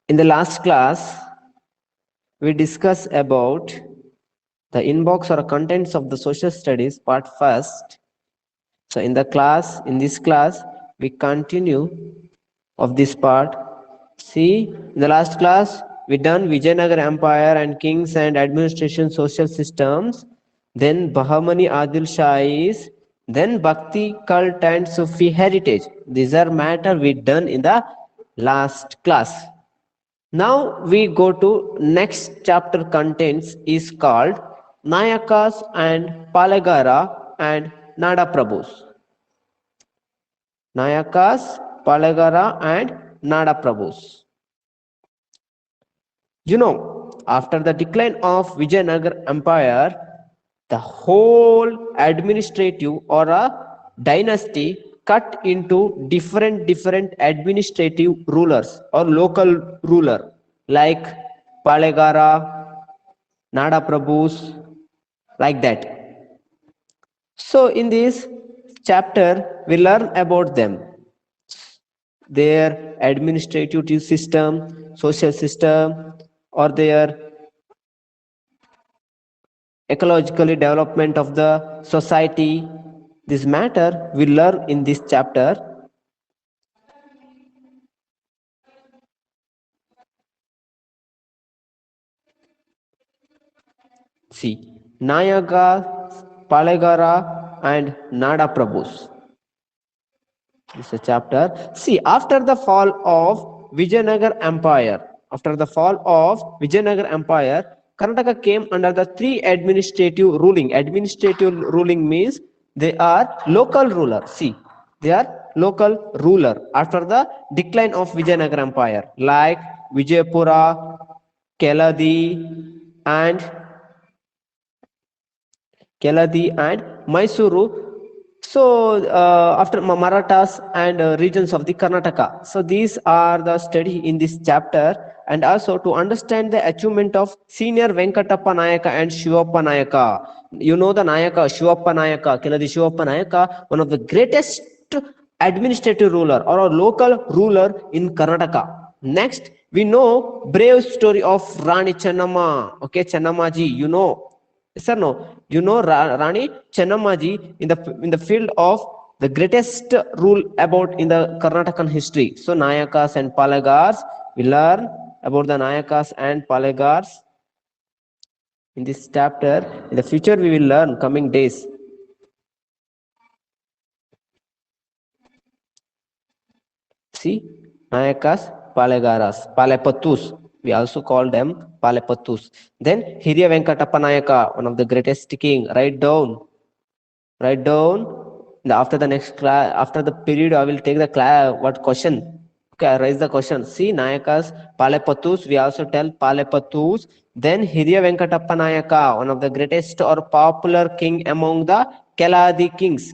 In the last class, we discussed about the inbox or contents of the social studies part first. So in this class, we continue of this part. See, in the last class, we done Vijayanagar Empire and kings and administration social systems, then Bahamani Adil Shahis, then Bhakti cult and Sufi heritage. These are matter we done in the last class. Now we go to next chapter contents is called Nayakas and Palagara and Nada Prabhus. Nayakas, Palagara and Nada Prabhus. After the decline of Vijayanagar Empire, the whole administrative or a dynasty cut into different administrative rulers or local ruler like Palegara, Nada Prabhus, like that. So in this chapter, we learn about them, their administrative system, social system, or their ecologically development of the society. This matter we learn in this chapter. See, Nayaga, Palegara and Nada Prabhus. This is a chapter. See, after the fall of Vijayanagar Empire, Karnataka came under the three administrative ruling. Administrative ruling means they are local ruler. See, they are local ruler after the decline of Vijayanagar Empire, like Vijayapura, Keladi, and Mysuru. So after Marathas and regions of the Karnataka. So these are the study in this chapter, and also to understand the achievement of senior Venkatappa Nayaka and Shivappa Nayaka. You know the Nayaka, Shivappa Nayaka, Keladi Shivappa Nayaka, one of the greatest administrative ruler or a local ruler in Karnataka. Next, we know brave story of Rani Chennamma. Okay, Chennammaji, you know. Yes or no? You know Rani Chennammaji in the field of the greatest rule about in the Karnataka history. So Nayakas and Palagars, we learn about the Nayakas and Palagars in this chapter. In the future, we will learn coming days. See, Nayakas, Palagaras, Palapatus. We also call them Palapatus. Then Hirya Venkatappa Nayaka, one of the greatest king. Write down. After the next class, after the period, I will take the class. What question? Okay, I raise the question. See, Nayakas, Palapatus. We also tell Palapatus. Then Hirya Venkatappa Nayaka, one of the greatest or popular king among the Keladi kings.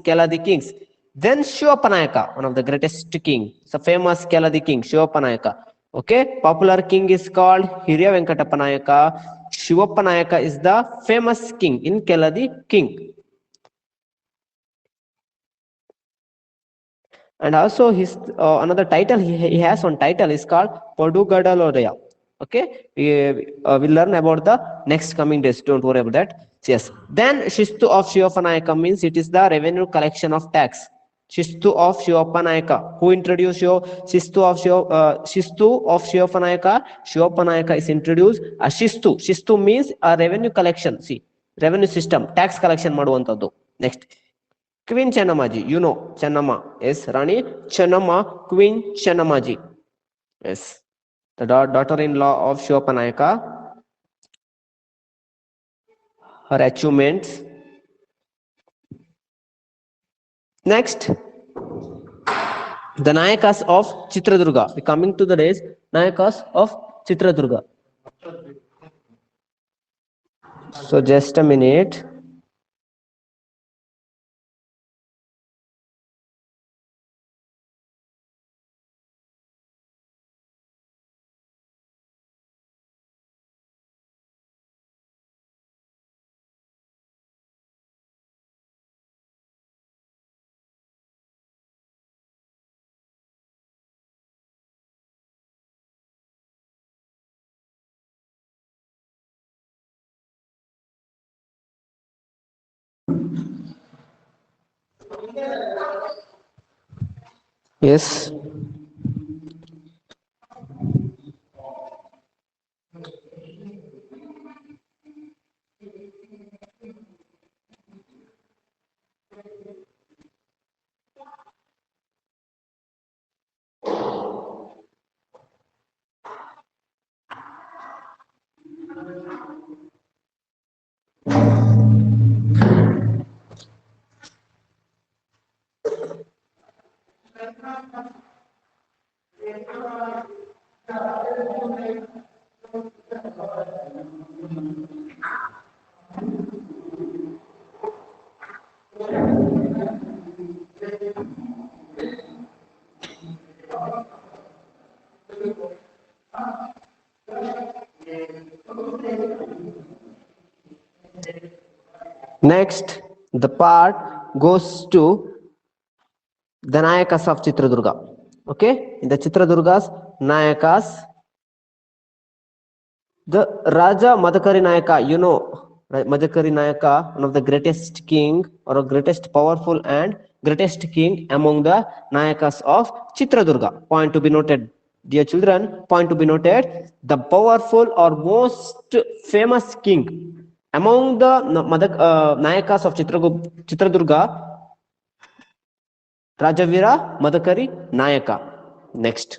Then Shivapanayaka, one of the greatest king. It's a famous Keladi king, Shivapanayaka. Okay, popular king is called Hirya Venkatapanayaka. Shivapanayaka is the famous king in Keladi king. And also his another title he has one title is called Podugadaloya. Okay, we'll learn about the next coming days. Don't worry about that. Yes. Then Shistu of Shivapanayaka means it is the revenue collection of tax. Shistu of Shivapanayaka. Who introduced Shistu of Shivapanayaka? Shivapanayaka is introduced. Shistu. Shistu means a revenue collection. See, revenue system, tax collection ಮಾಡುವಂತದ್ದು. Next. Queen Chennammaji, you know Chennamma. Yes, Rani Chennamma, Queen Chennammaji. Yes, the daughter-in-law of Shivapanayaka. Her achievements. Next, the Nayakas of Chitradurga. We coming to the days Nayakas of Chitradurga. So just a minute. Yes. Next, the part goes to the Nayakas of Chitradurga. Okay, in the Chitradurga's Nayakas, the Raja Madhukari Nayaka, you know, right, Madhukari Nayaka, one of the greatest king or greatest powerful and greatest king among the Nayakas of Chitradurga. Point to be noted, dear children, point to be noted, the powerful or most famous king among the Nayakas of Chitradurga, Rajavira Madhukari Nayaka. Next.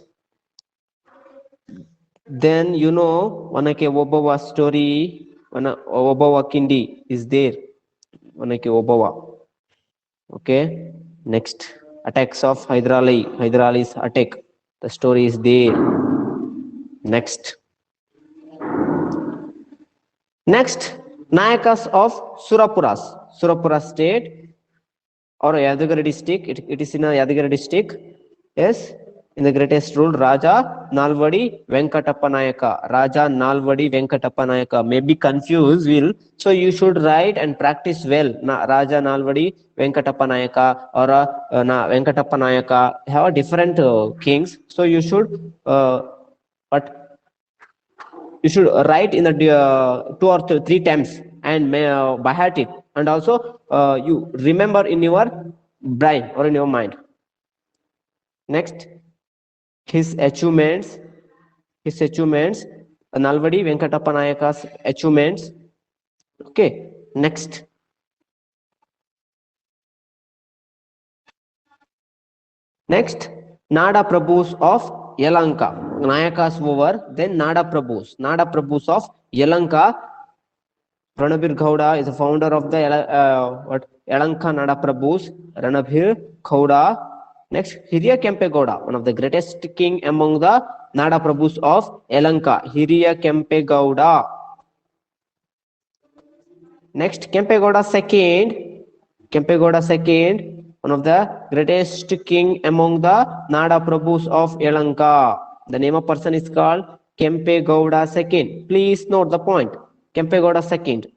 Then you know Vanake Obawa story, Obawa Kindi is there. Vanake Obawa. Okay. Next. Attacks of Hyderali's attack. The story is there. Next. Next. Nayakas of Surapuras. Surapura state or Yadagiri district. It is in a Yadagiri district. Yes. In the greatest rule, Raja Nalvadi Venkatappa Nayaka. Raja Nalvadi Venkatappa Nayaka. May be confused, will. So you should write and practice well. Raja Nalvadi Venkatappa Nayaka or Venkatappa Nayaka have different kings. So you should but you should write in the 2 or 3 times and by heart it, and also you remember in your brain or in your mind. Next, his achievements, Nalvadi Venkatappa Nayaka's achievements. Okay, next. Next, Nada Prabhus of Yalanka. Nayakas over, then Nada Prabhus. Nada Prabhus of Yalanka. Ranabir Gowda is the founder of the Yalanka Nada Prabhus. Ranabir Gowda. Next, Hiriya Kempe Gowda, one of the greatest king among the Nada Prabhus of Yalanka. Hiriya Kempe Gowda. Next, Kempe Gowda second, one of the greatest king among the Nada Prabhus of Yalanka. The name of person is called Kempe Gowda second. Please note the point. Kempe Gowda second.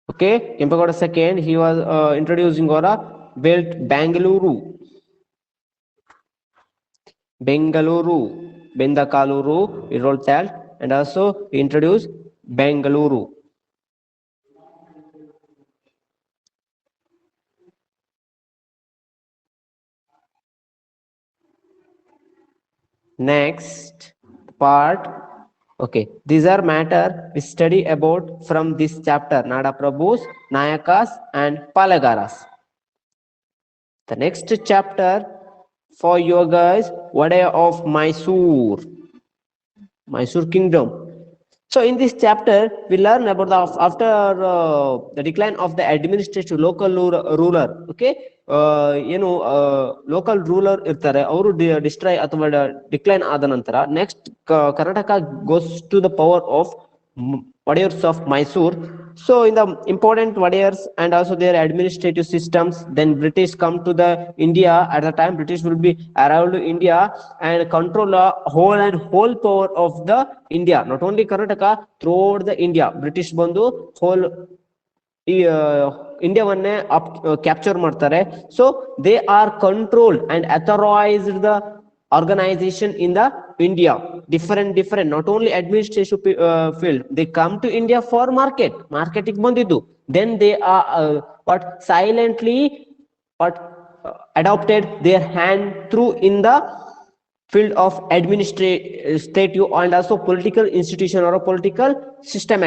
Okay, Kempe Gowda second. He was introducing or built Bengaluru, Bendakaluru. We wrote that, and also he introduced Bengaluru. Next part. Okay, these are matter we study about from this chapter, Nada Prabhus, Nayakas and Palagaras. The next chapter for you guys, Vadaya of Mysore Kingdom. So in this chapter, we learn about after the decline of the administrative local ruler. Okay, local ruler irtare, ಅವರು destroy ಅಥವಾ decline ಆದ ನಂತರ next Karnataka goes to the power of Wadiyars of Mysore. So in the important Wadiyars and also their administrative systems, then British come to the India. At the time, British will be arrived to India and control the whole power of the India. Not only Karnataka, throughout the India, British ಬಂದು whole ಇಂಡಿಯಾವನ್ನೇ capture ಮಾಡ್ತಾರೆ. So they are controlled and authorised the organization in the India, different, not only administrative field. They come to India for marketing ಬಂದಿದ್ದು. Then they are silently adopted their hand through in the field of administrative and also political institution or a political system.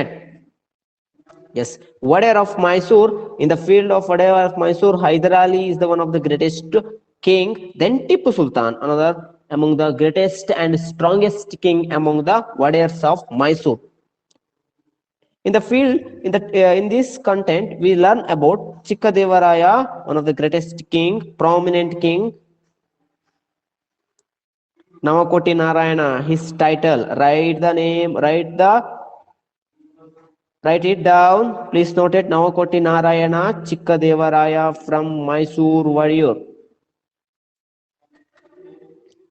Yes, Wadair of Mysore, in the field of Wadair of Mysore, Hyder Ali is the one of the greatest king. Then Tipu Sultan, another among the greatest and strongest king among the Wadairs of Mysore. In the field, in this content, we learn about Chikkadevaraya, one of the greatest king, prominent king. Namakoti Narayana, his title. Write it down. Please note it. Namakoti Narayana, Chikkadevaraya from Mysore warrior.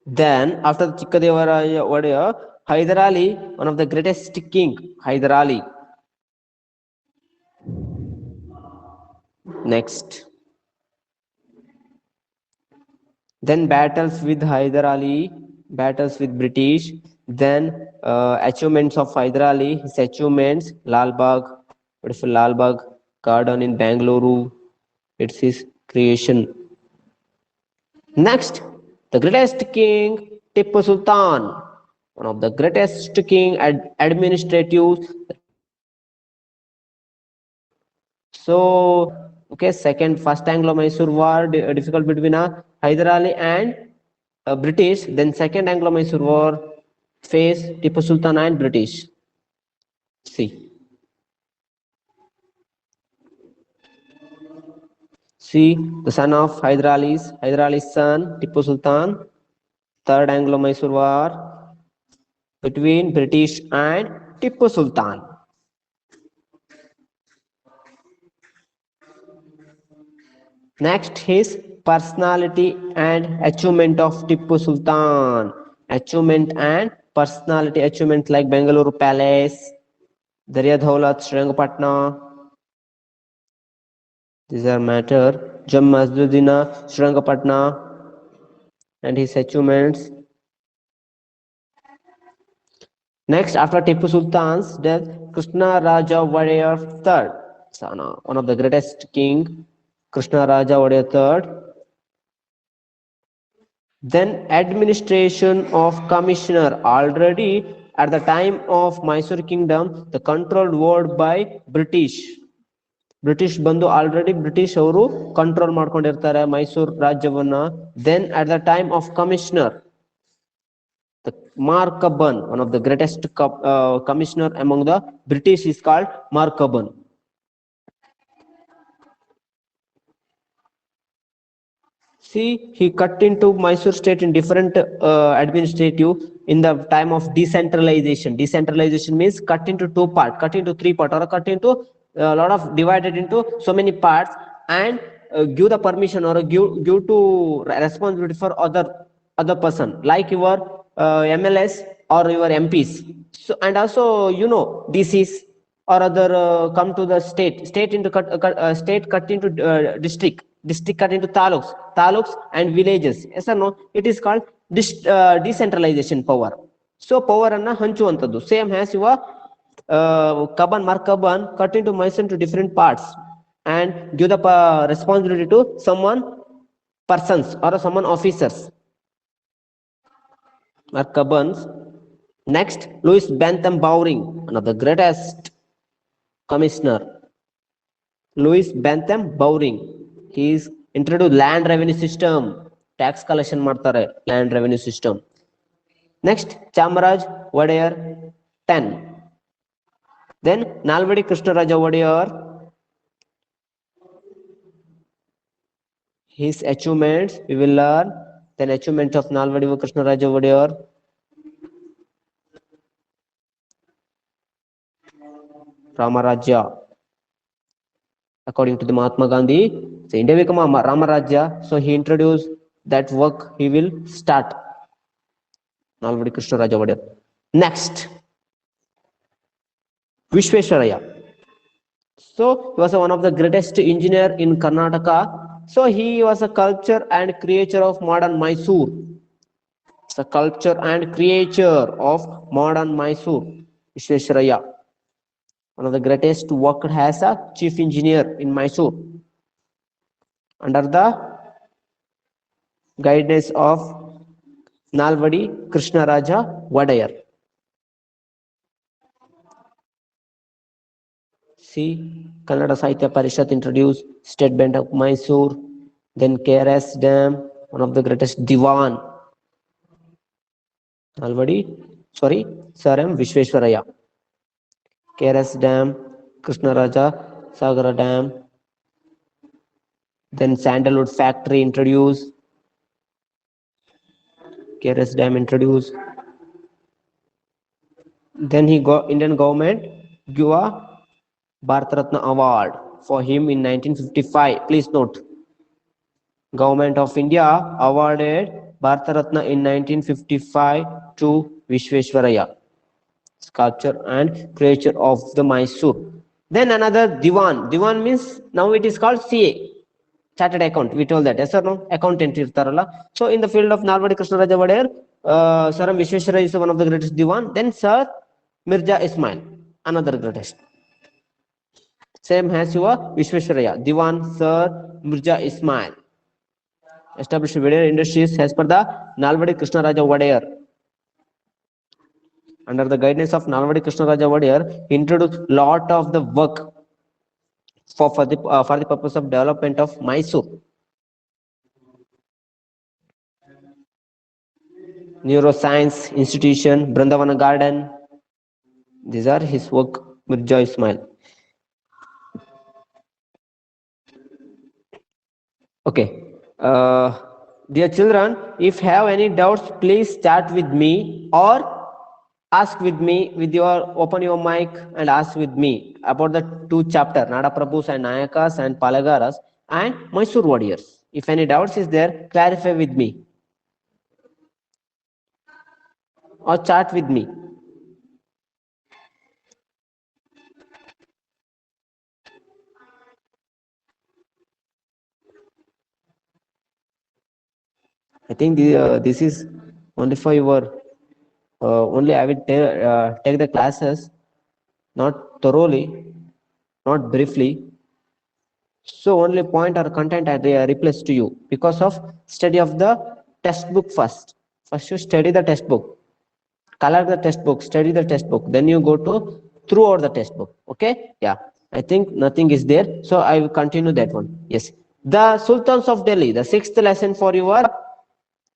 Then, after the Chikkadevaraya warrior, Hyder Ali, one of the greatest king, Hyder Ali. Next. Then battles with Hyder Ali, battles with British. Then achievements of Hyder Ali, his achievements, Lal Bagh, beautiful Lal Bagh garden in Bangalore. It's his creation. Next, the greatest king, Tipu Sultan, one of the greatest king administrative. So, okay, first Anglo-Mysore war, difficult between Hyder Ali and British. Then second Anglo-Mysore war, face Tipu Sultan and British. See, the son of Hyder Ali's son, Tipu Sultan. Third Anglo-Mysore war between British and Tipu Sultan. Next, his personality and achievement of Tipu Sultan. Achievement and personality. Achievement like Bangalore Palace, Darya Daulat, Srirangapatna. These are matter. Jam Masjidina, Srirangapatna, and his achievements. Next, after Tipu Sultan's death, Krishna Raja Wadiyar III, one of the greatest king, Krishna Raja Wadiyar III. Then administration of commissioner. Already at the time of Mysore kingdom, the controlled word by British ಬಂದು already British ಅವರು control ಮಾಡ್ಕೊಂಡಿರ್ತಾರೆ ಮೈಸೂರು ರಾಜ್ಯವನ್ನ. Then at the time of commissioner, Mark Cubbon, one of the greatest commissioner among the British, is called Mark Cubbon. See, he cut into Mysore state in different administrative in the time of decentralization. Decentralization means cut into two parts, cut into three parts, or cut into a lot of divided into so many parts, and give the permission or give to responsibility for other person like your MLS or your MPs. So, and also DCs or other come to the state into state cut into district cut into taluks and villages. Yes or no? It is called decentralization power. So power anna hanchuantadu, same as your Mark Cubbon cut into Mysore into different parts and give the responsibility to someone persons or someone officers. Mark Cubbon's. Next, Louis Bentham Bowring, one of the greatest commissioner. Louis Bentham Bowring, he is introduced land revenue system, tax collection ಮಾಡ್ತಾರೆ, land revenue system. Next, Chamaraj Wadiyar 10. Then Nalvadi Krishnaraja Wadiyar, his achievements we will learn. Then achievement of Nalvadi Krishnaraja Wadiyar. Ramarajya, according to the Mahatma Gandhi, so India become a Ramarajya, so he introduced that work he will start. Nalvadi Krishnaraja Wadiyar. Next, Vishvesvaraya. So he was one of the greatest engineer in Karnataka. So he was a sculptor and creator of modern Mysore. The sculptor and creator of modern Mysore, Vishvesvaraya, one of the greatest, worked as a chief engineer in Mysore under the guidance of Nalvadi Krishnaraja Vadayar. See, Kannada Sahitya Parishat introduced State Band of Mysore, then KRS Dam, one of the greatest Diwan. Nalvadi, Sir M. Vishweshwaraya. KRS Dam, Krishnaraja Sagara Dam, then Sandalwood Factory introduced, KRS Dam introduced. Then Indian government give a Bharat Ratna award for him in 1955. Please note, Government of India awarded Bharat Ratna in 1955 to Vishweshwaraya, sculpture and creature of the Mysore. Then another Diwan. Diwan means now it is called CA. Chartered account, we told that, yes or no? Accountant irtaralla. So in the field of Nalvadi Krishnaraja Vadayar, Sir M. Vishweshwaraya is one of the greatest Diwan. Then Sir Mirza Ismail, another greatest. Same as your Vishweshwaraya, Diwan Sir Mirza Ismail. Established Vadayar industries as per the Nalvadi Krishnaraja Vadayar. Under the guidance of Nalvadi Krishnaraja Vadayar, he introduced lot of the work for the purpose of development of Mysore. Neuroscience Institution, Brandavana Garden. These are his work, Mirza Ismail. Okay. Dear children, if you have any doubts, please chat with me or ask with me with your open your mic and ask with me about the two chapter Nada Prabhus and Nayakas and Palagaras and Mysore warriors. If any doubts is there, clarify with me or chat with me. I think this is only for your only I will take the classes not thoroughly, not briefly. So only point or content I replace to you because of study of the textbook first. First you study the textbook, color the textbook, study the textbook. Then you go to throughout the textbook. Okay? Yeah. I think nothing is there. So I will continue that one. Yes. The Sultans of Delhi, the sixth lesson for your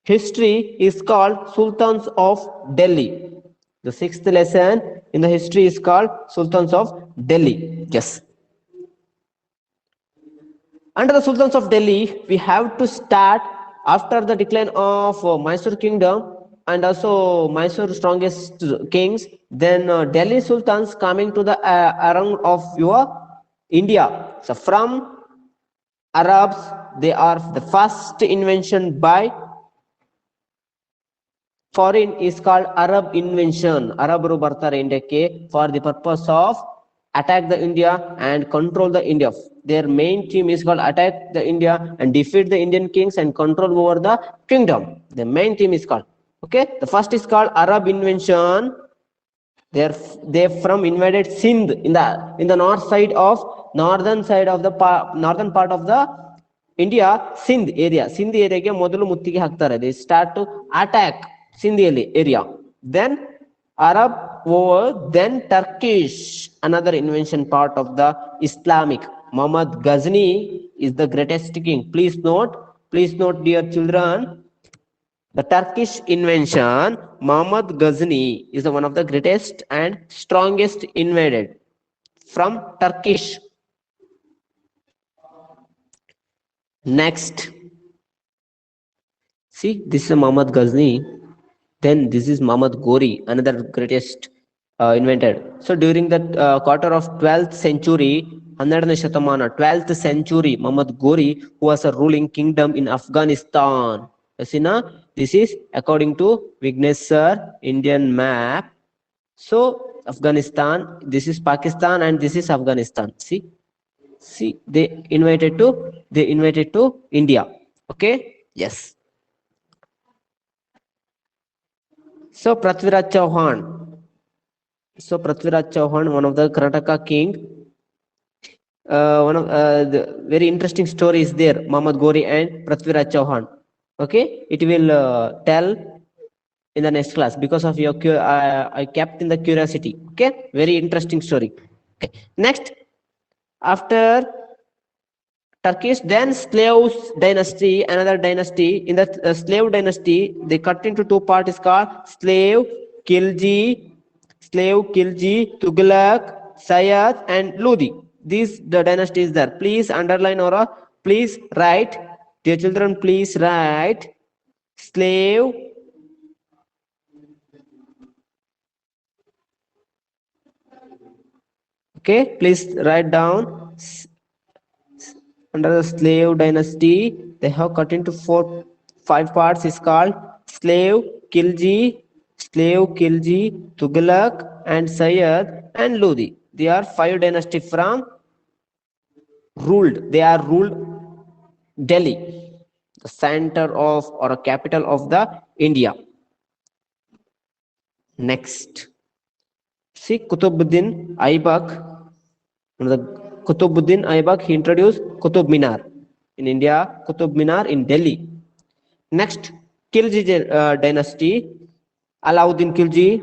history is called Sultans of Delhi. The sixth lesson in the history is called Sultans of Delhi. Yes. Under the Sultans of Delhi, we have to start after the decline of Mysore kingdom and also Mysore strongest kings. Then Delhi Sultans coming to the around of your India. So from Arabs, they are the first invention by foreign is called Arab invention. Arabru bartare Indiake for the purpose of attack the India and control the India. Their main team is called attack the India and defeat the Indian kings and control over the kingdom. The main team is called. Okay, the first is called Arab invention. They from invaded Sindh in the northern side of the northern part of the India, Sindh area. Sindh area ke modalu muttige haktare. They start to attack Sindh area. Then Arab over, then Turkish, another invention part of the Islamic. Muhammad Ghazni is the greatest king. Please note, dear children, the Turkish invention, Muhammad Ghazni is one of the greatest and strongest invaded from Turkish. Next, see, this is Muhammad Ghazni. Then this is Muhammad Ghori, another greatest invented. So during the quarter of 12th century, 12th century, Muhammad Ghori, who was a ruling kingdom in Afghanistan. This is according to Vignesh sir, Indian map. So Afghanistan, this is Pakistan and this is Afghanistan. See, they invited to India. Okay, yes. So Prithviraj Chauhan. One of the Karnataka king. One of the very interesting story is there. Muhammad Ghori and Prithviraj Chauhan. Okay, it will tell in the next class because of your I kept in the curiosity. Okay, very interesting story. Okay, next, after Turkish, then slaves dynasty, another dynasty. In the slave dynasty, they cut into two parts called Khilji, Tughlaq, Sayyid, and Lodi. These the dynasty is there. Please underline or please write, dear children. Please write slave. Okay, please write down under the slave dynasty. They have cut into five parts. Is called slave, Khilji, Tughlaq, and Sayyid and Lodi. They are five dynasty from ruled. They are ruled Delhi, the center of or a capital of the India. Next, see Kutubuddin Aibak. The Kutubuddin Aibak, he introduced Qutub Minar in India, Qutub Minar in Delhi. Next, Khilji dynasty, Alauddin Khilji,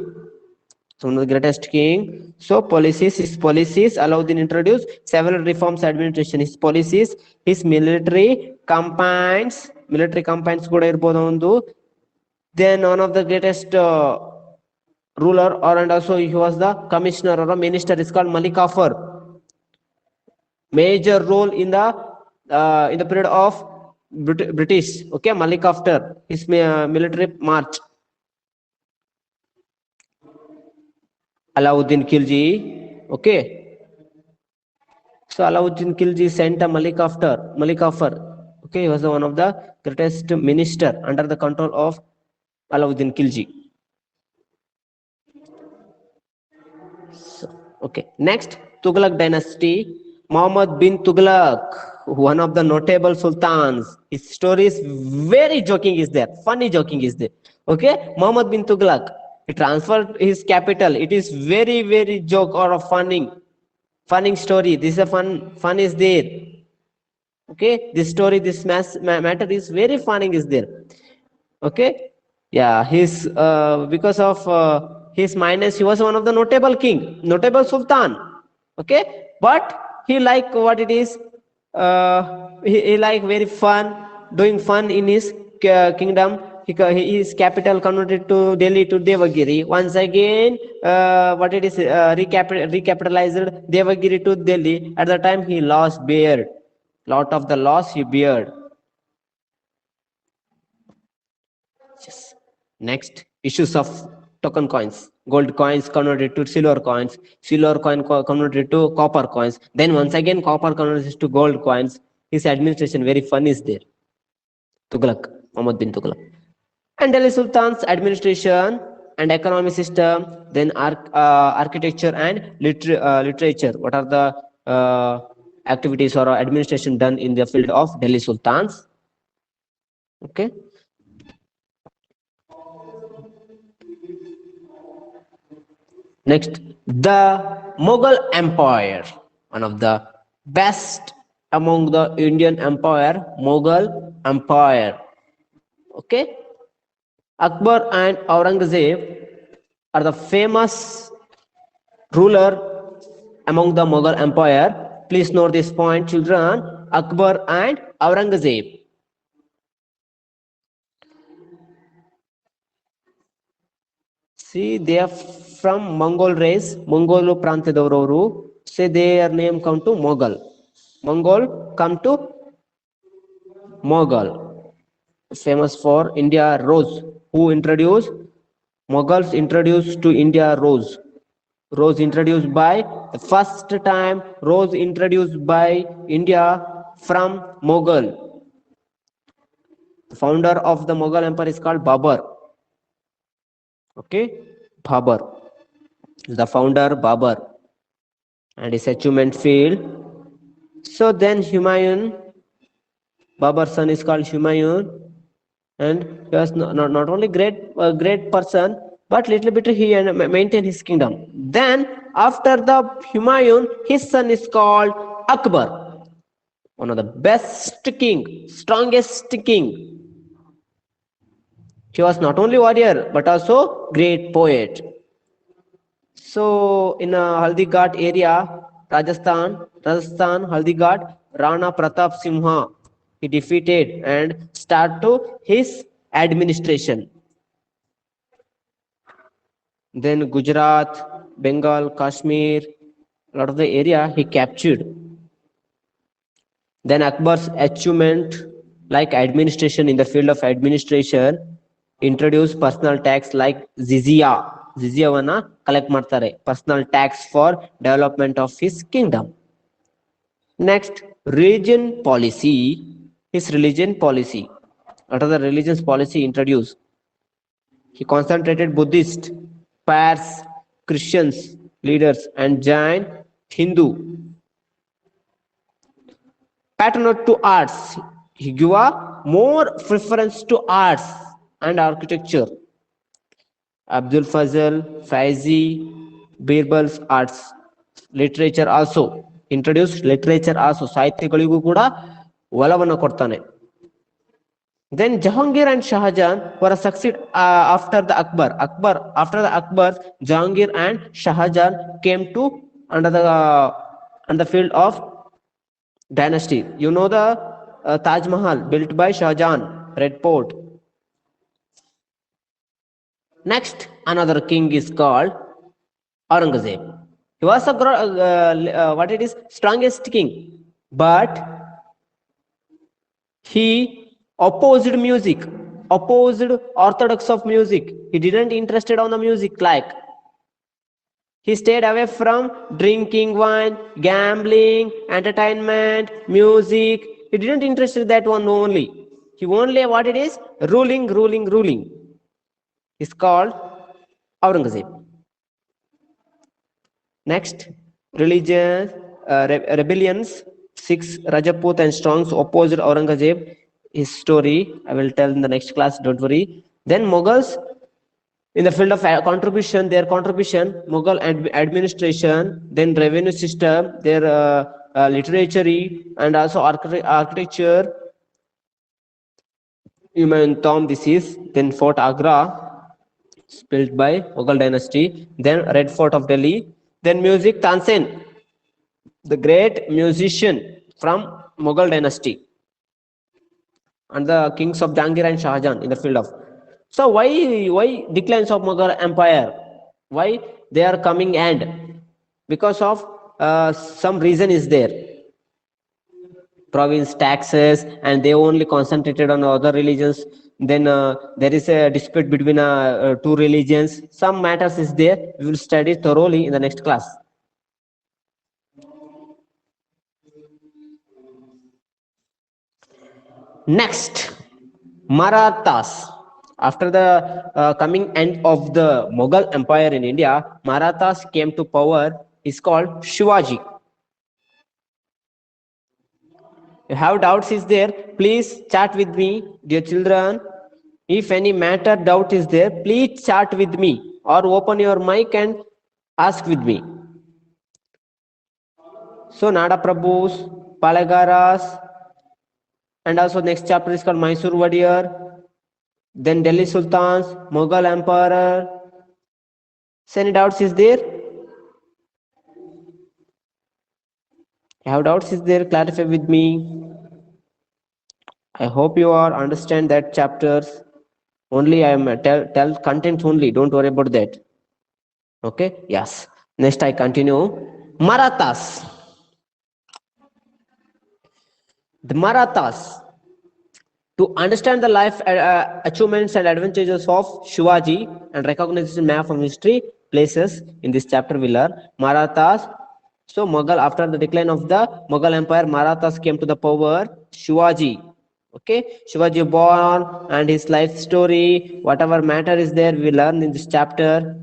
one of the greatest king. So his policies, Alauddin introduced several reforms administration. His policies, his military campaigns kuda irbodu ondu. Then one of the greatest ruler, or and also he was the commissioner or a minister, is called Malik Kafur. Major role in the period of British. Okay, Malik after his military march. Alauddin Khilji. Okay, so Alauddin Khilji sent a Malik Kafur. Okay, he was one of the greatest minister under the control of Alauddin Khilji. So, okay, next, Tughlaq dynasty. Muhammad bin Tughlaq, one of the notable sultans. His story is very joking is there, funny joking is there. Okay, Muhammad bin Tughlaq, he transferred his capital. It is very, very joke or a funny story. This is a fun is there. Okay, this story, this matter is very funny is there. Okay, yeah, his because of his minus, he was one of the notable sultan. Okay, but he like what it is, he like very doing fun in his kingdom. His capital converted to Delhi, to Devagiri. Once again, what it is, recapitalized Devagiri to Delhi. At the time, he lost beard. Lot of the loss he beard. Yes. Next, issues of token coins. Gold coins converted to silver coins. Silver coin converted to copper coins. Then once again, copper converted to gold coins. His administration very fun is there. Tughlaq, Muhammad bin Tughlaq. And Delhi Sultan's administration and economy system, then architecture and literature. What are the activities or administration done in the field of Delhi Sultans? Okay. Next, the Mughal Empire, one of the best among the Indian empire, Mughal Empire. Okay, Akbar and Aurangzeb are the famous ruler among the Mughal Empire. Please note this point, children. Akbar and Aurangzeb. See, they are from Mongol race, Mongol Prantadavaru. Say their name come to Mughal. Mongol come to Mughal. Famous for India rose. Who introduced? Mughals introduced to India rose. Rose introduced by the first time. Rose introduced by India from Mughal. The founder of the Mughal Empire is called Babur. Okay, Babur, the founder Babur, and his achievement field. So then Humayun, Babur's son is called Humayun, and he was not only great person, but little bit he maintained his kingdom. Then after the Humayun, his son is called Akbar, one of the best king, strongest king. He was not only warrior but also great poet. So in Haldighat area, Rajasthan, Haldighat, Rana Pratap Simha, he defeated and start to his administration. Then Gujarat, Bengal, Kashmir, a lot of the area he captured. Then Akbar's achievement like administration in the field of administration introduced personal tax like ಜಿಜಿಯಾವನ್ನ collect ಮಾಡ್ತಾರೆ personal tax for development of his kingdom. Next, religion policy. His religion policy. What are the religions policy introduced? He concentrated Buddhist, Pars, Christians, leaders, and Jain, Hindu. Patronage to arts. He gave a more preference to arts and architecture. Abdul Fazal, Faizi, Birbal's arts. Literature also. Introduced literature also. ಸಾಹಿತ್ಯಗಳಿಗೂ ಕೂಡ ಒಲವನ್ನು ಕೊಡ್ತಾನೆ. Then Jahangir and Shahjahan were succeed after the Akbar. After the Akbar, Jahangir and Shahjahan came to under the field of dynasty. You know the Taj Mahal built by Shahjahan, Red Fort. Next, another king is called Aurangzeb. He was what it is strongest king, but he opposed music, opposed orthodox of music. He didn't interested on the music like. He stayed away from drinking wine, gambling, entertainment, music. He didn't interested that one only. He only what it is ruling. It's called Aurangzeb. Next, religion rebellions. 6 Rajput and Strongs opposed Aurangzeb. His story I will tell in the next class. Don't worry. Then Mughals. In the field of contribution, their contribution, Mughal administration, then revenue system, their literature, and also architecture. Humayun Tomb, this is. Then Fort Agra, built by Mughal dynasty. Then Red Fort of Delhi. Then music, Tansen, the great musician from Mughal dynasty. And the kings of Jahangir and Shahjahan in the field of. So why declines of Mughal Empire? Why they are coming end? Because of some reason is there. Province taxes, and they only concentrated on other religions. Then there is a dispute between two religions. Some matters is there. We will study thoroughly in the next class. Next, Marathas. After the coming end of the Mughal Empire in India, Marathas came to power. Is called Shivaji. You have doubts is there? Please chat with me, dear children. If any matter doubt is there, please chat with me or open your mic and ask with me. So Nada Prabhus, Palagaras, and also next chapter is called Mysore Wadiyar. Then Delhi Sultans, Mughal Emperor. So any doubts is there? You have doubts is there? Clarify with me. I hope you are understand that chapters. Only I am tell content only. Don't worry about that. Okay. Yes. Next I continue. Marathas. The Marathas. To understand the life achievements and advantages of Shivaji and recognize the map of history places in this chapter we learn Marathas. So Mughal, after the decline of the Mughal Empire, Marathas came to the power. Shivaji. Okay, Shivaji born and his life story, whatever matter is there, we learn in this chapter.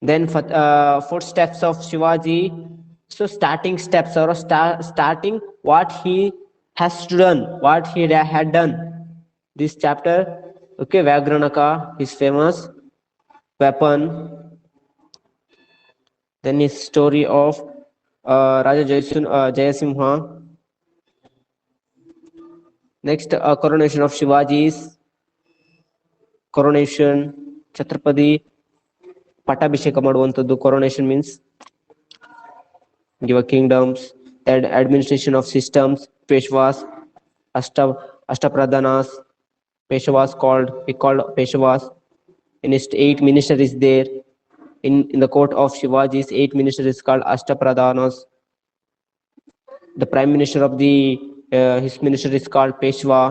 Then footsteps of Shivaji. So starting steps or starting what he has done, what he had done. This chapter, okay, Vyagranaka, his famous weapon. Then his story of Raja Jayasimha. Next, coronation of Shivaji's coronation, Chhatrapati, Patabhisheka ಮಾಡುವಂತದ್ದು. Coronation means give a kingdoms, and administration of systems, Peshwas, Ashtapradhanas, Peshwas we called Peshwas. In its 8 minister is there. In the court of Shivaji's 8 minister is called Ashtapradhanas. The prime minister of the his minister is called Peshwa.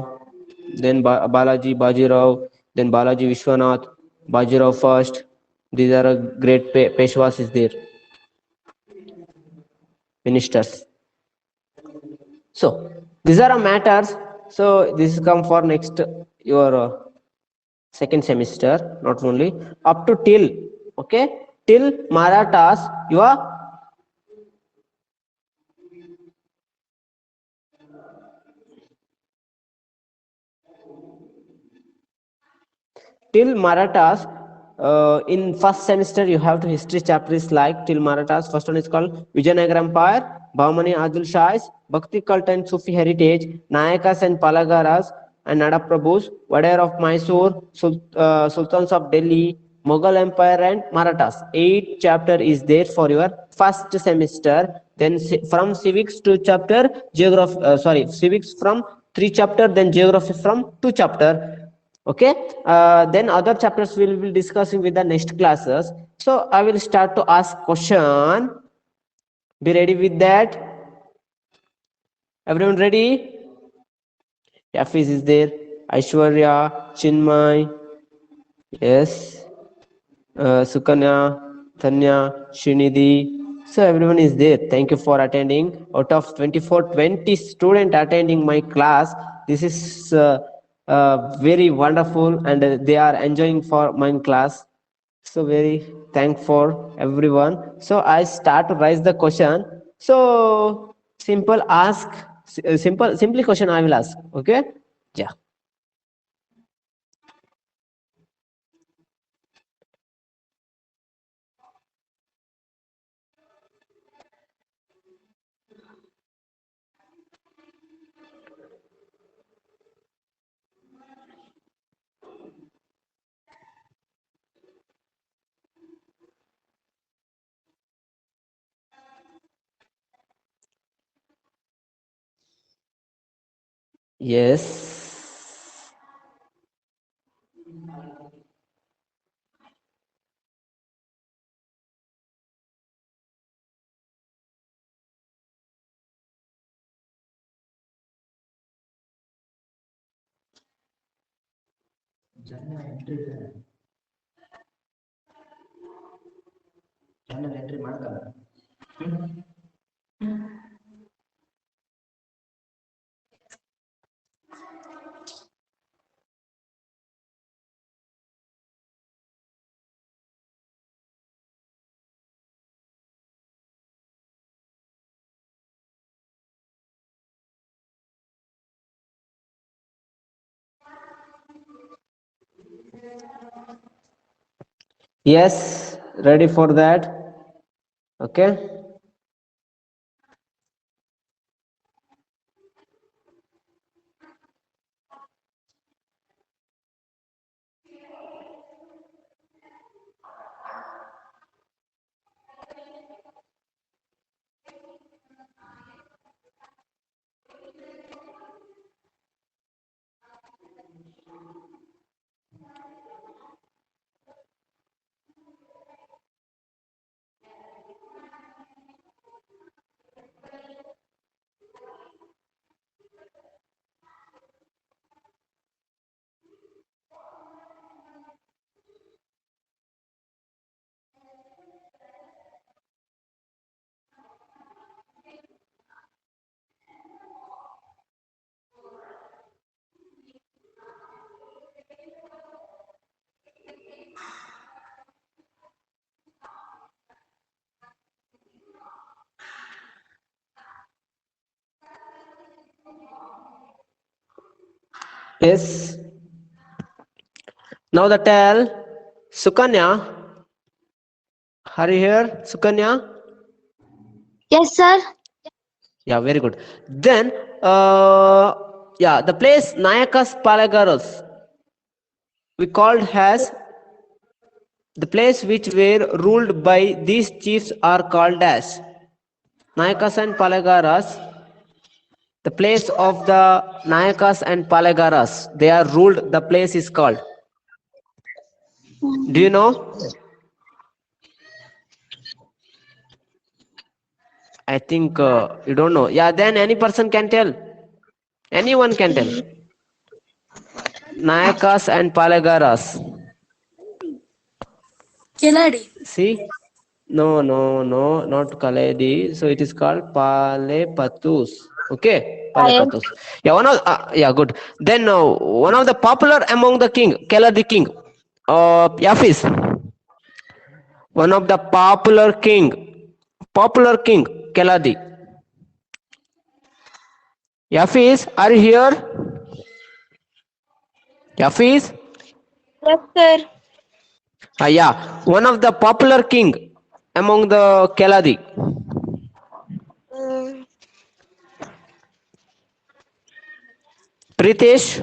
Then Balaji Bajirao, then Balaji Vishwanath, Bajirao first. These are a great Peshwas is there, ministers. So these are matters. So this come for next your second semester, not only up to till, okay, till Marathas your till Marathas. In first semester you have to history chapters like till Marathas. First one is called Vijayanagara Empire, Bahmani Adil Shahs, Bhakti cult and Sufi heritage, Nayakas and Palagaras and Nada Prabhus, Vadar of Mysore, Sultans of Delhi, Mughal Empire and Marathas. 8 chapter is there for your first semester. Then from civics to chapter geography, civics from 3 chapter, then geography from 2 chapter. Okay, then other chapters we will be discussing with the next classes. So I will start to ask question. Be ready with that. Everyone ready? Hafiz is there, Aishwarya, Chinmay, yes, Sukanya, Tanya, Srinidhi. So everyone is there. Thank you for attending. Out of 20 students attending my class, this is very wonderful, and they are enjoying for my class. So very thankful for everyone. So I start to raise the question. So simply question I will ask. Okay, yeah. Yes. Journal entry ಮಾಡ್ಕಲ್ಲ. Yes, ready for that. Okay. Yes. Now the tell Sukanya. Are you here, Sukanya? Yes, sir. Yeah, very good. Then, yeah, the place Nayakas Palagaros. we called as the place which were ruled by these chiefs are called as Nayakas and Palagaras. The place of the Nayakas and Palagaras, they are ruled, the place is called. Do you know? I think you don't know. Yeah, then any person can tell. Anyone can tell. Nayakas and Palagaras. Keladi. See? No, not Kaledi. So it is called Palepatus. Okay, Palepatus. Yeah, yeah, good. Then one of the popular among the king, Keladi king, Yafis. One of the popular king, Keladi. Yafis, are you here? Yafis? Yes, sir. Yeah, one of the popular king among the Keladi. Pritesh,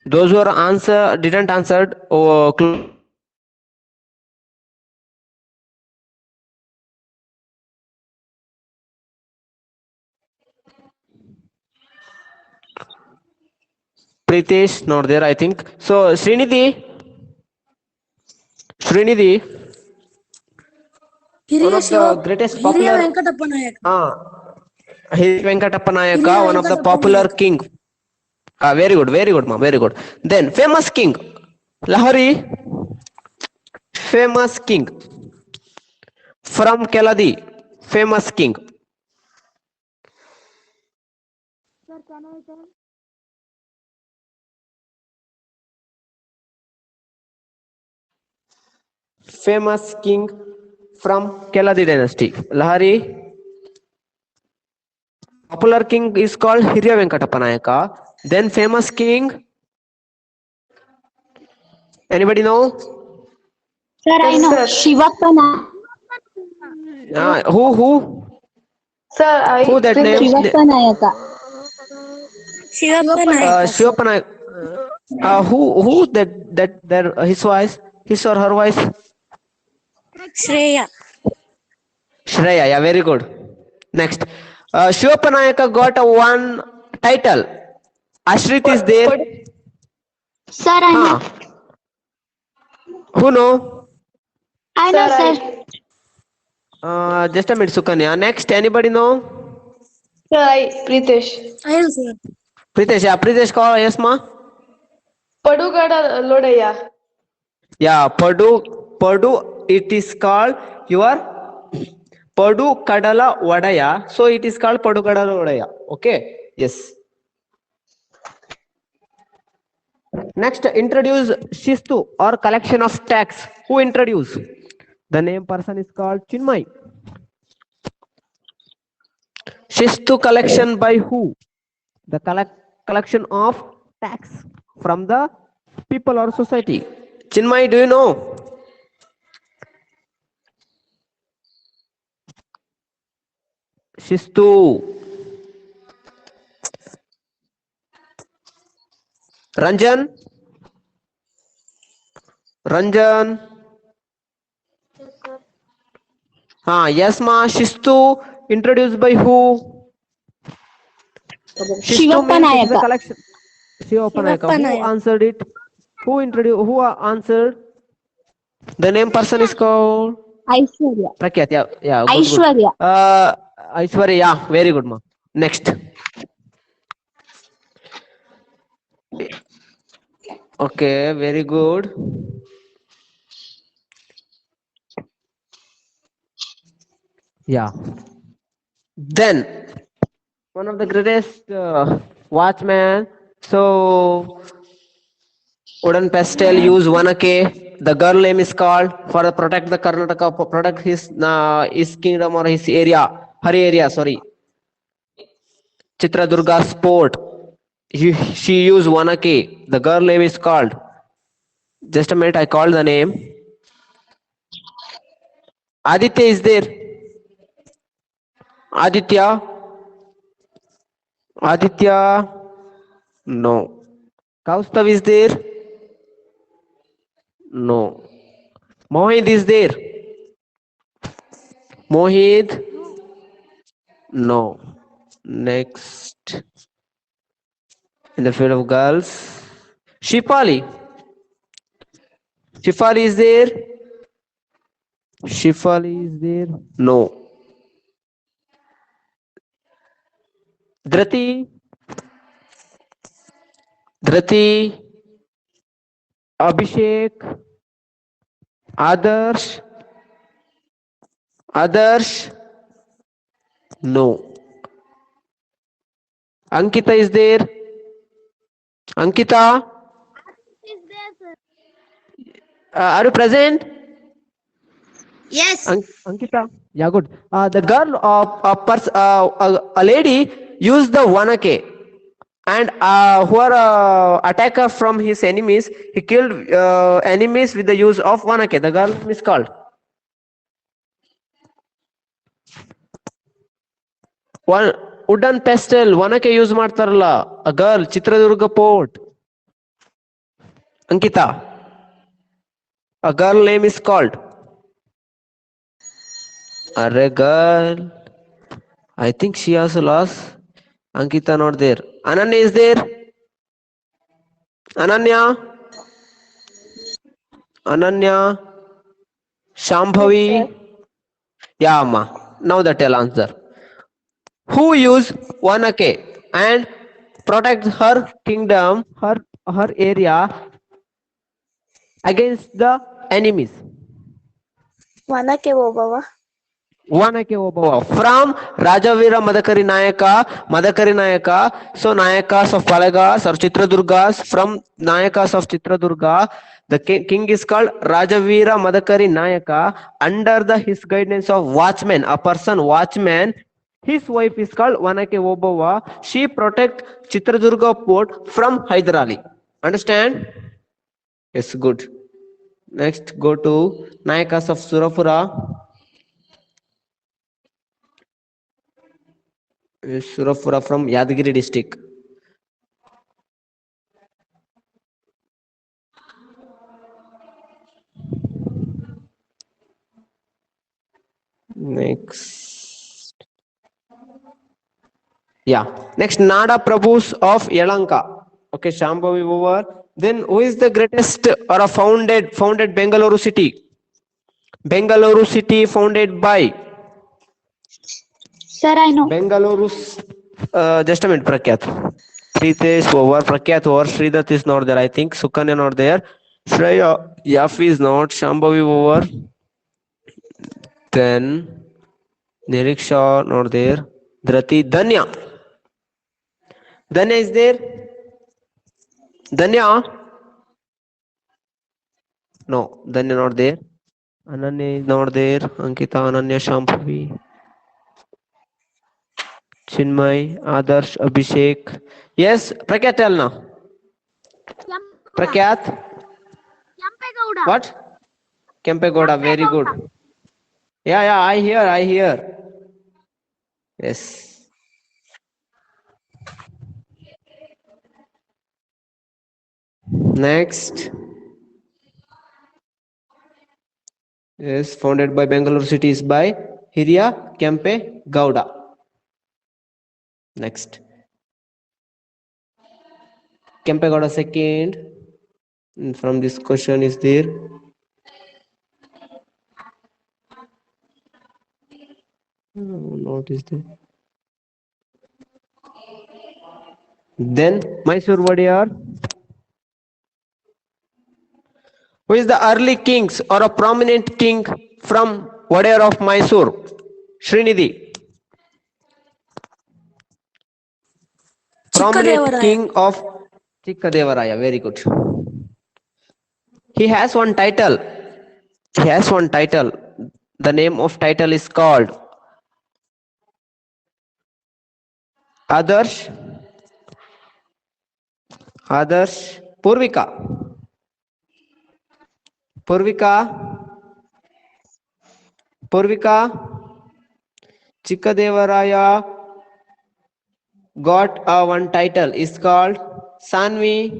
those who are didn't answered. Pritesh, not there, I think. So Srinidhi, one of the greatest Hiriya popular. Venkatappa Nayak. Hiri Venkatappa Nayaka, Hiriya one of the Venkatappa popular Nayaka. king. Very good, ma, very good. Then famous king, Lahari, famous king from Keladi, famous king. Famous king from Keladi dynasty. Lahari, popular king is called Hiriya Venkatappa Nayaka. Then famous king, anybody know? Sir, I know. Shivappa Who? Sir, I Who that think name? Shivappa Nayaka. Shivappa Nayaka. Shivappa Nayaka. Who that his or her wife? Shreya. Shreya, yeah, very good. Next, Shivappa Nayaka got a one title. Ashrit is there. Sir, I know. Who know? I know, Sir, sir. Just a minute, Sukanya. Next, anybody know? Sir, Pritesh. I know, sir. Pritesh, yeah, Pritesh call, yes, ma? Padugada Lodaya. Yeah, Padu, it is called your Padu Kadala Vadaya. So it is called Padu Kadala Vadaya. Okay, yes. Next, introduce Shistu or collection of tax. Who introduce? The name person is called Chinmay. Shistu collection by who? The collection of tax from the people or society. Chinmay, do you know? Shistu. Ranjan. Yes, ma. Shistu introduced by who? Shistu Shivappa means it is a Nayaka. collection. Shivappa Nayaka. Who Nayaka. answered it? Who introduced? Who answered? The name person is called Aishwarya. Prakyat. Yeah, good. Aishwarya. Aishwarya. Yeah, very good, ma. Next. Okay, very good. Yeah. Then one of the greatest watchmen. So wooden pestle use 1K. The girl name is called for protect the Karnataka, protect his kingdom or his area, her area. Sorry, Chitradurga sport. She used 1K. The girl name is called. Just a minute, I called the name. Aditya is there. Aditya. No. Kaustav is there? No. Mohit is there? Mohit? No. Next, in the field of girls, Shifali. Shifali is there? Shifali is there? No. Dhrati? Dhrati? Abhishek? Adarsh? Adarsh? No. Ankita is there? Ankita? Are you present? Yes. Ankita? Yeah, good. The girl, a lady used the Vanake, and who are attacker from his enemies, he killed enemies with the use of Vanake. The girl is called. One wooden pestle, Vanake use ಮಾಡ್ತಾರಲ್ಲ, a girl, Chitradurga port. Ankita. A girl name is called. Arre girl. I think she also lost. Ankita not there. Ananya is there? Ananya? Ananya? Shambhavi? Yeah, Amma. Now the tell answer. Who use Vanake and protect her kingdom, her area against the enemies? ವನಕ್ಕೆ ಹೋಗವ Vanake Obava from Rajavira Madakari Nayaka. So Nayakas of Palagas or Chitradurgas, from Nayakas of Chitradurga, the king is called Rajavira Madakari Nayaka. Under his guidance of watchman, a person watchman, his wife is called Vanake Obava. She protect Chitradurga port from Hyder Ali. Understand? Yes, good. Next, go to Nayakas of Surapura. Surapura from Yadgiri district. Next. Yeah. Next, Nada Prabhus of Yalanka. Okay, Shambhavi over. Then who is the greatest or a founded Bengaluru city? Bengaluru city founded by sir I know Bengaluru. Just a minute, Prakyat. Pritesh over, Prakyat over, Sridath is not there, I think. Sukanya not there. Shreya Yafi is not. Shambhavi over. Then Niriksha not there. Dhrati, Danya. Danya is there? Danya? No, Danya not there. Ananya is not there. Ankita, Ananya, Shambhavi. Chinmay, Adarsh, Abhishek. Yes, Prakyat, tell now. Prakyat? What? Kempegoda, very good. Yeah, I hear. Yes. Next. Yes, founded by Bangalore city is by Hiriya Kempe Gowda. Next. Kempe Gowda second. And from this question is there. What is there? Then Mysore Wadiyar. Who is the early kings or a prominent king from Wadiyar of Mysore? Srinidhi. Prominent Chikkadevaraya. king of Chikkadevaraya. Very good. He has one title. The name of title is called Adarsh Purvika. Chikkadevaraya got one title is called Sanvi.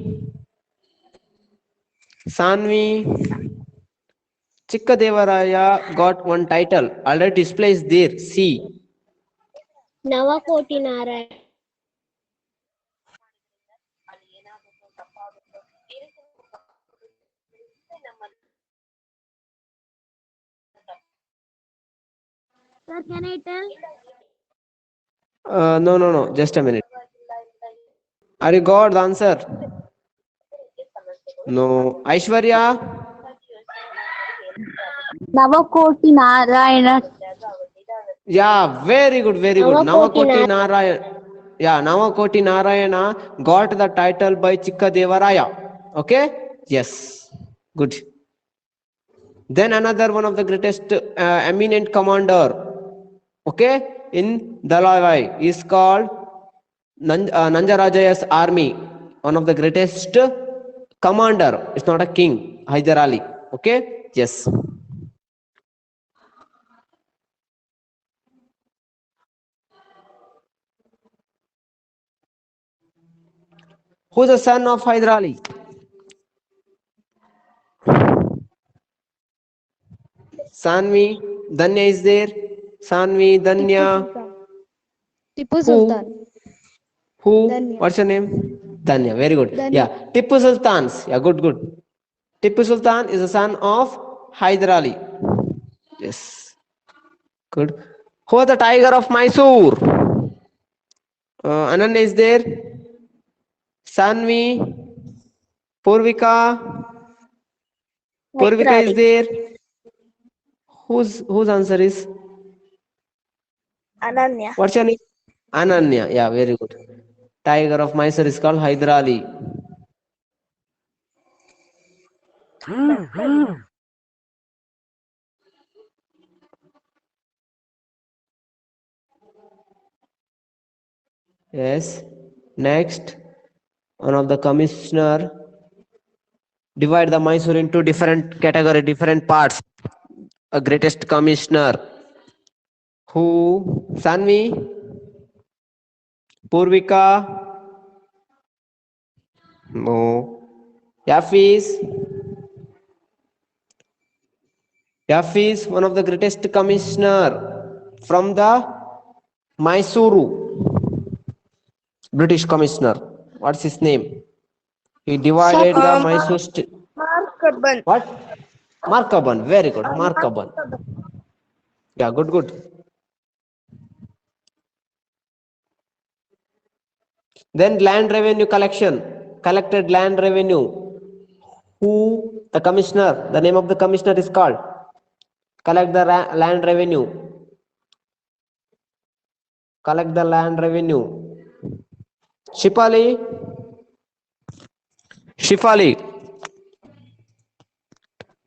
Chikkadevaraya got one title. Already displays there. See. Navakoti Narayana. Sir, can I tell? No. Just a minute. Are you got the answer? No. Aishwarya? Navakoti Narayana. Yeah, very good. Navakoti Narayana. Yeah, Navakoti Narayana got the title by Chikkadevaraya. Okay? Yes. Good. Then another one of the greatest eminent commander, okay, in Dalavai is called Nanjarajaya's army. One of the greatest commander. It's not a king, Hyder Ali. Okay? Yes. Who's the son of Hyder Ali? Sanvi, Danya is there. Sanvi, Danya. Tipu Sultan. Who? Danya. What's your name? Danya. Very good. Danya. Yeah. Tipu Sultans. Yeah, good. Tipu Sultan is the son of Hyder Ali. Yes. Good. Who is the tiger of Mysore? Ananya is there. Sanvi. Purvika. Purvika is there. Whose answer is? Ananya. What's your name? Ananya. Yeah, very good. Tiger of Mysore is called Hyder Ali. Yes. Next, one of the commissioner divide the Mysore into different category, different parts. A greatest commissioner. Who? Sanvi? Purvika? No. Yafis? Yafis, one of the greatest commissioner from the Mysuru. British commissioner. What's his name? He divided the Mysore state. Markaban. What? Markaban. Very good. Markaban. Yeah, good. Then land revenue collection. Collected land revenue. Who? The commissioner. The name of the commissioner is called. Collect the land revenue. Collect the land revenue. Shipali.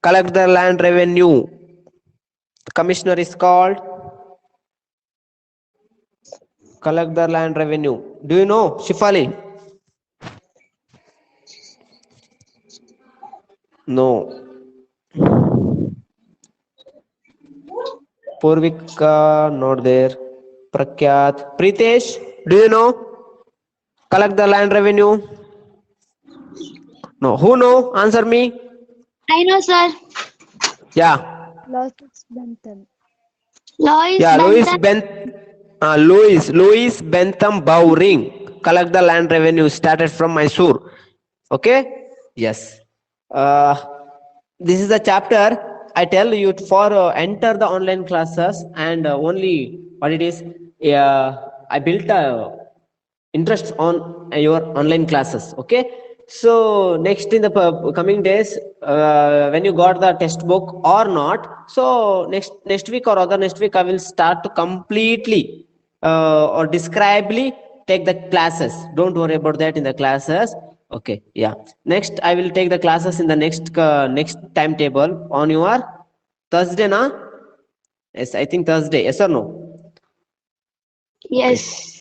Collect the land revenue. The commissioner is called. Collect the land revenue. Do you know Shifali? No. Purvika, not there. Prakyat. Pritesh, do you know? Collect the land revenue. No. Who know? Answer me. I know, sir. Yeah. Louis Bentham. Lois Yeah. Bentham. Louis Bentham Bowring. Collect the land revenue started from Mysore. Okay. Yes. This is the chapter I tell you for enter the online classes and only what it is. I built interest on your online classes. Okay. So next in the coming days, when you got the textbook or not, so next week or other next week I will start to completely or describably take the classes. Don't worry about that in the classes. Okay, yeah. Next, I will take the classes in the next timetable on your Thursday, na? Yes, I think Thursday. Yes or no? Yes.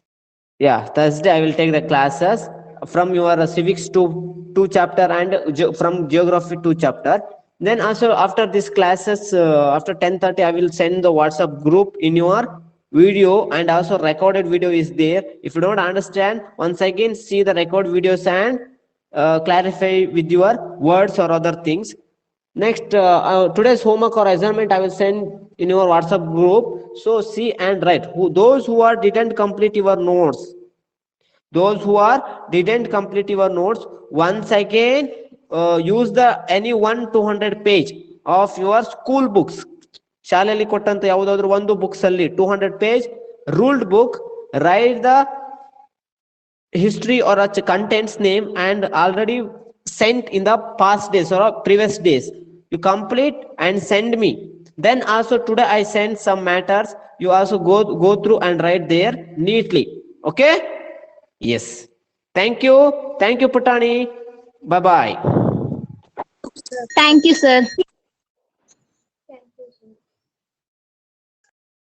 Yeah, Thursday I will take the classes from your civics two chapter and from geography 2 chapter. Then also after these classes, after 10:30, I will send the WhatsApp group in your video and also recorded video is there. If you don't understand, once again see the record videos and clarify with your words or other things. Next, today's homework or assignment I will send in your WhatsApp group. So see and write. Those who are didn't complete your notes, didn't complete your notes, once again use the any 1-200 page of your school books. ಶಾಲೆಯಲ್ಲಿ ಕೊಟ್ಟಂತ ಯಾವುದಾದ್ರೂ ಒಂದು books ಅಲ್ಲಿ 200 page ruled book, write the history or a contents name and already sent in the past days or previous days. You complete and send me. Then also today I send some matters. You also go through and write there neatly. Okay? Yes. Thank you, Putani. Bye bye. Thank you, sir.